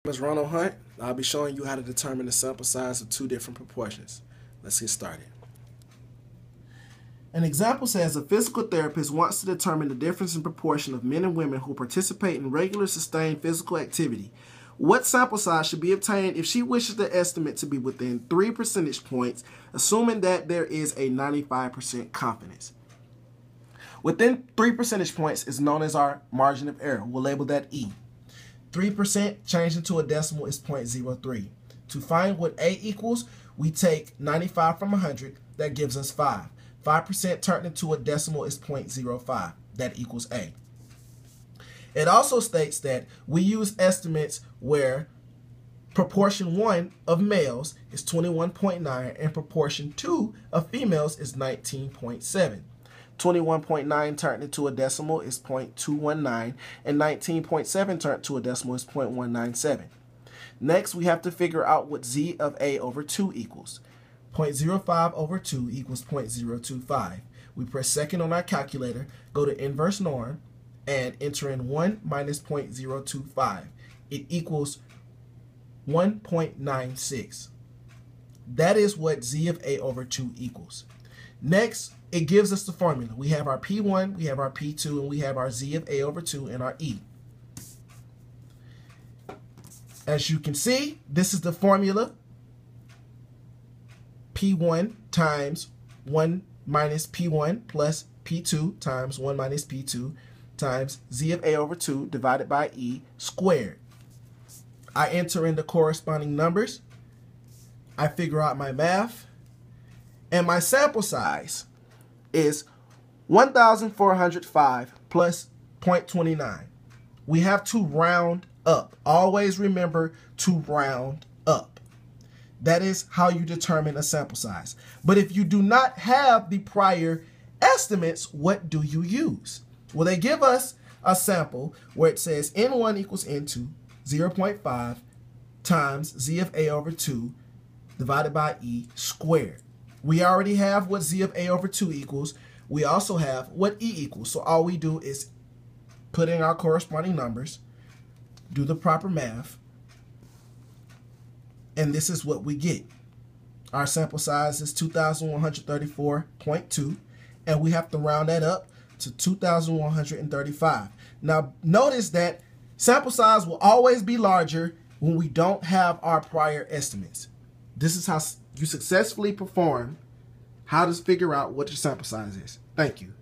My name is Ronald Hunt. I'll be showing you how to determine the sample size of two different proportions. Let's get started. An example says a physical therapist wants to determine the difference in proportion of men and women who participate in regular sustained physical activity. What sample size should be obtained if she wishes the estimate to be within 3 percentage points, assuming that there is a 95% confidence? Within 3 percentage points is known as our margin of error. We'll label that E. 3% changed into a decimal is 0.03. To find what A equals, we take 95 from 100. That gives us 5. 5% turned into a decimal is 0.05. That equals A. It also states that we use estimates where proportion 1 of males is 21.9 and proportion 2 of females is 19.7. 21.9 turned into a decimal is 0.219, and 19.7 turned to a decimal is 0.197. Next, we have to figure out what Z of A over 2 equals. 0.05 over 2 equals 0.025. We press second on our calculator, go to inverse norm, and enter in 1 minus 0.025. It equals 1.96. That is what Z of A over 2 equals. Next, it gives us the formula. We have our P1, we have our P2, and we have our Z of A over 2 and our E. As you can see, this is the formula. P1 times 1 minus P1 plus P2 times 1 minus P2 times Z of A over 2 divided by E squared. I enter in the corresponding numbers. I figure out my math. And my sample size is 1,405 plus 0.29. We have to round up. Always remember to round up. That is how you determine a sample size. But if you do not have the prior estimates, what do you use? Well, they give us a sample where it says N1 equals N2, 0.5 times Z of A over 2 divided by E squared. We already have what Z of A over 2 equals. We also have what E equals. So all we do is put in our corresponding numbers, do the proper math, and this is what we get. Our sample size is 2,134.2, and we have to round that up to 2,135. Now, notice that sample size will always be larger when we don't have our prior estimates. This is how you successfully perform how to figure out what your sample size is. Thank you.